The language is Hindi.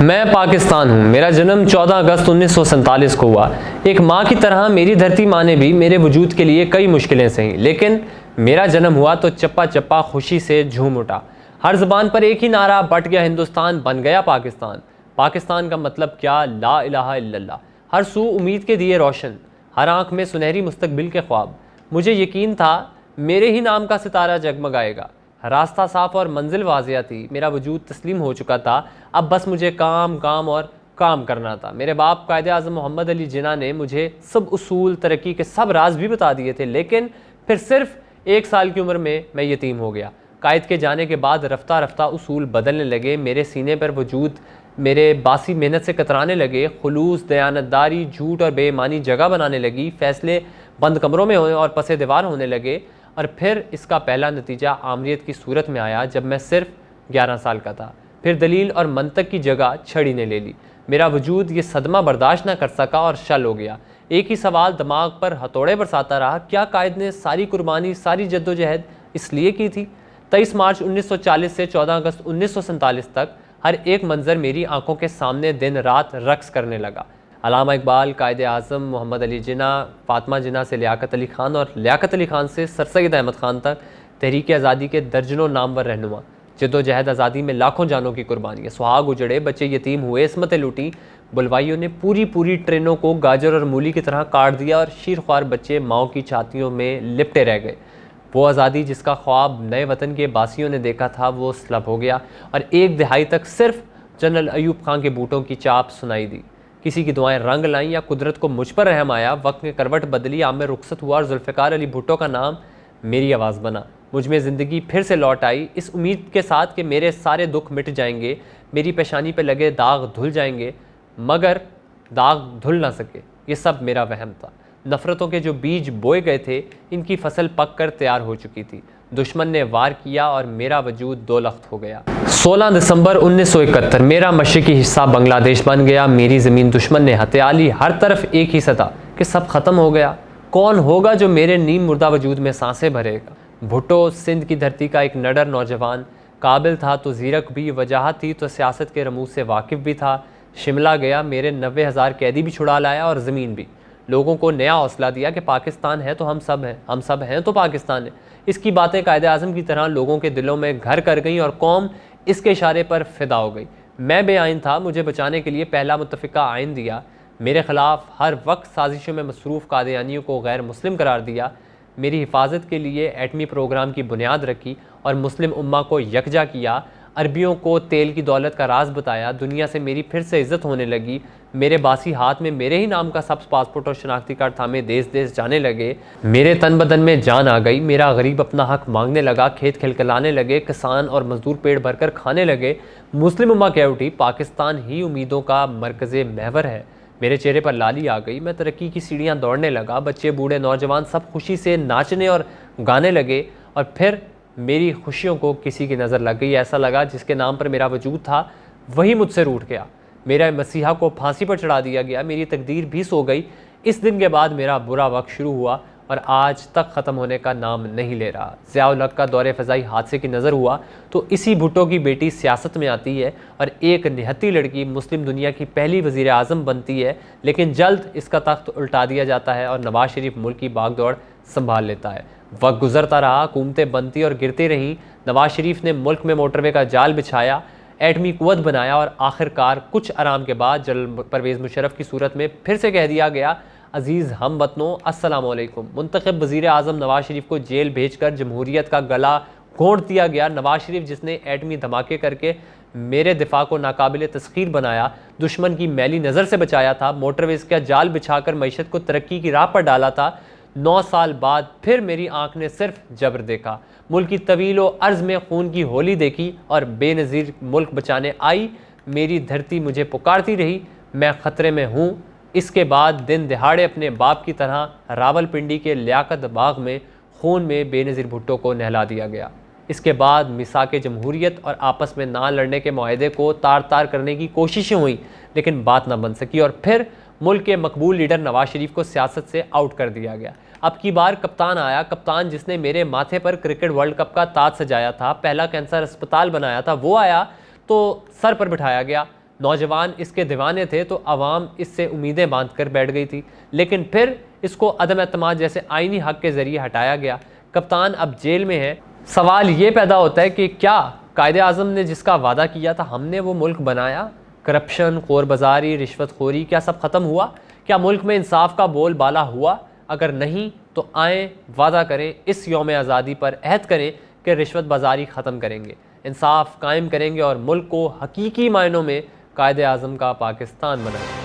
मैं पाकिस्तान हूँ। मेरा जन्म 14 अगस्त 1947 को हुआ। एक माँ की तरह मेरी धरती माँ ने भी मेरे वजूद के लिए कई मुश्किलें सही, लेकिन मेरा जन्म हुआ तो चप्पा चप्पा खुशी से झूम उठा। हर ज़बान पर एक ही नारा बट गया हिंदुस्तान, बन गया पाकिस्तान। पाकिस्तान का मतलब क्या? ला इलाहा इल्लल्लाह। हर सू उम्मीद के दिए रोशन, हर आँख में सुनहरी मुस्तकबिल के ख्वाब। मुझे यकीन था मेरे ही नाम का सितारा जगमगाएगा। रास्ता साफ और मंजिल वाजिया थी। मेरा वजूद तस्लीम हो चुका था। अब बस मुझे काम काम और काम करना था। मेरे बाप कायदे आज़म मोहम्मद अली जिन्ना ने मुझे सब उसूल, तरक्की के सब राज भी बता दिए थे, लेकिन फिर सिर्फ 1 साल की उम्र में मैं यतीम हो गया। कायद के जाने के बाद रफ्ता रफ्ता उसूल बदलने लगे। मेरे सीने पर वजूद मेरे बासी मेहनत से कतराने लगे। खुलूस, दयानतदारी, झूठ और बेईमानी जगह बनाने लगी। फैसले बंद कमरों में और पसे दीवार होने लगे। और फिर इसका पहला नतीजा आमरीत की सूरत में आया जब मैं सिर्फ 11 साल का था। फिर दलील और मंतक की जगह छड़ी ने ले ली। मेरा वजूद ये सदमा बर्दाश्त न कर सका और शल हो गया। एक ही सवाल दिमाग पर हथौड़े बरसाता रहा, क्या कायद ने सारी कुर्बानी, सारी जद्दोजहद इसलिए की थी? 23 मार्च 1940 से 14 अगस्त 1947 तक हर एक मंजर मेरी आंखों के सामने दिन रात रक्स करने लगा। अल्लामा इकबाल, कायदे आज़म मोहम्मद अली जिन्ना, फातिमा जिन्ना से लियाकत अली ख़ान और लियाकत अली ख़ान से सर सैयद अहमद ख़ान तक तहरीक आज़ादी के दर्जनों नामवर रहनुमा। जद्दोजहद आज़ादी में लाखों जानों की कुर्बानियाँ, सुहाग उजड़े, बच्चे यतीम हुए, इसमतें लूटी। बुलवाइयों ने पूरी ट्रेनों को गाजर और मूली की तरह काट दिया और शीरख्वार बच्चे माओ की छातियों में लिपटे रह गए। वो आज़ादी जिसका ख्वाब नए वतन के बासियों ने देखा था, वो सलब हो गया और 1 दहाई तक सिर्फ जनरल अयूब खान के बूटों की चाप सुनाई दी। किसी की दुआएं रंग लाईं या कुदरत को मुझ पर रहम आया। वक्त ने करवट बदली, आमिर रुखसत हुआ और जुल्फ़िकार अली भुट्टो का नाम मेरी आवाज़ बना। मुझ में ज़िंदगी फिर से लौट आई, इस उम्मीद के साथ कि मेरे सारे दुख मिट जाएंगे, मेरी पेशानी पे लगे दाग धुल जाएंगे। मगर दाग धुल ना सके। ये सब मेरा वहम था। नफ़रतों के जो बीज बोए गए थे, इनकी फसल पक कर तैयार हो चुकी थी। दुश्मन ने वार किया और मेरा वजूद दोलख्त हो गया। 16 दिसंबर 1971 मेरा मशरकी हिस्सा बांग्लादेश बन गया। मेरी ज़मीन दुश्मन ने हत्या ली। हर तरफ एक ही सदा कि सब ख़त्म हो गया। कौन होगा जो मेरे नीम मुर्दा वजूद में सांसें भरेगा? भुट्टो सिंध की धरती का एक नडर नौजवान, काबिल था तो ज़ीरक भी, वजाहत थी तो सियासत के रमूज से वाकिफ़ भी था। शिमला गया, मेरे 90,000 कैदी भी छुड़ा लाया और ज़मीन भी। लोगों को नया हौसला दिया कि पाकिस्तान है तो हम सब हैं, हम सब हैं तो पाकिस्तान है। इसकी बातें कायदे आज़म की तरह लोगों के दिलों में घर कर गईं और कौम इसके इशारे पर फिदा हो गई। मैं बेआइन था, मुझे बचाने के लिए पहला मुत्तफ़िका आइन दिया। मेरे ख़िलाफ़ हर वक्त साजिशों में मसरूफ़ कादियानियों को गैर मुस्लिम करार दिया। मेरी हिफाजत के लिए एटमी प्रोग्राम की बुनियाद रखी और मुस्लिम उम्मा को यकजा किया। अरबियों को तेल की दौलत का राज बताया। दुनिया से मेरी फिर से इज़्ज़त होने लगी। मेरे बासी हाथ में मेरे ही नाम का सब्ज़ पासपोर्ट और शनाख्ती कार्ड थामे देश देश जाने लगे। मेरे तन बदन में जान आ गई। मेरा गरीब अपना हक मांगने लगा। खेत खिलखिलाने लगे। किसान और मजदूर पेट भरकर खाने लगे। मुस्लिम उम्मा कह उठी, पाकिस्तान ही उम्मीदों का मरकज़े महवर है। मेरे चेहरे पर लाली आ गई। मैं तरक्की की सीढ़ियाँ दौड़ने लगा। बच्चे, बूढ़े, नौजवान सब खुशी से नाचने और गाने लगे। और फिर मेरी खुशियों को किसी की नज़र लग गई। ऐसा लगा जिसके नाम पर मेरा वजूद था वही मुझसे रूठ गया। मेरा मसीहा को फांसी पर चढ़ा दिया गया। मेरी तकदीर भी सो गई। इस दिन के बाद मेरा बुरा वक्त शुरू हुआ और आज तक ख़त्म होने का नाम नहीं ले रहा। ज़िया-उल हक़ का दौरे फ़ज़ाई हादसे की नज़र हुआ तो इसी भुट्टो की बेटी सियासत में आती है और एक निहत्ती लड़की मुस्लिम दुनिया की पहली वज़ीर आज़म बनती है। लेकिन जल्द इसका तख्त उल्टा दिया जाता है और नवाज शरीफ मुल्क की बागदौड़ संभाल लेता है। वक्त गुजरता रहा, हुकूमतें बनती और गिरती रहीं। नवाज शरीफ ने मुल्क में मोटरवे का जाल बिछाया, एटमी कुव्वत बनाया और आखिरकार कुछ आराम के बाद जनरल परवेज़ मुशर्रफ की सूरत में फिर से कह दिया गया, अज़ीज़ हम वतनों अस्सलाम वालेकुम। मुंतखब वज़ीर आज़म नवाज शरीफ को जेल भेजकर जमहूरियत का गला घोंट दिया गया। नवाज शरीफ जिसने एटमी धमाके करके मेरे दिफा को नाकाबिल तस्खीर बनाया, दुश्मन की मैली नज़र से बचाया था, मोटरवेज़ का जाल बिछाकर मईशत को तरक्की की राह पर डाला था, 9 साल बाद फिर मेरी आंख ने सिर्फ जबर देखा। मुल्क की तवीलो अर्ज़ में खून की होली देखी और बेनज़ीर मुल्क बचाने आई। मेरी धरती मुझे पुकारती रही, मैं ख़तरे में हूँ। इसके बाद दिन दिहाड़े अपने बाप की तरह रावलपिंडी के लियाकत बाग में खून में बेनज़ीर भुट्टो को नहला दिया गया। इसके बाद मिसाक जमहूरियत और आपस में ना लड़ने के मुआहदे को तार तार करने की कोशिशें हुई, लेकिन बात ना बन सकी और फिर मुल्क के मकबूल लीडर नवाज शरीफ को सियासत से आउट कर दिया गया। अब की बार कप्तान आया, कप्तान जिसने मेरे माथे पर क्रिकेट वर्ल्ड कप का ताज सजाया था, पहला कैंसर अस्पताल बनाया था, वो आया तो सर पर बिठाया गया। नौजवान इसके दीवाने थे तो आवाम इससे उम्मीदें बांध कर बैठ गई थी, लेकिन फिर इसको अदम एतमाद जैसे आईनी हक के ज़रिए हटाया गया। कप्तान अब जेल में है। सवाल ये पैदा होता है कि क्या कायदे आज़म ने जिसका वादा किया था, हमने वो मुल्क बनाया? करप्शन, खोर बाजारी, रिश्वतखोरी, क्या सब ख़त्म हुआ? क्या मुल्क में इंसाफ का बोलबाला हुआ? अगर नहीं तो आएँ, वादा करें, इस यौम आज़ादी पर अहद करें कि रिश्वत बाजारी ख़त्म करेंगे, इंसाफ कायम करेंगे और मुल्क को हकीकी मायनों में कायदे आज़म का पाकिस्तान बनाएंगे।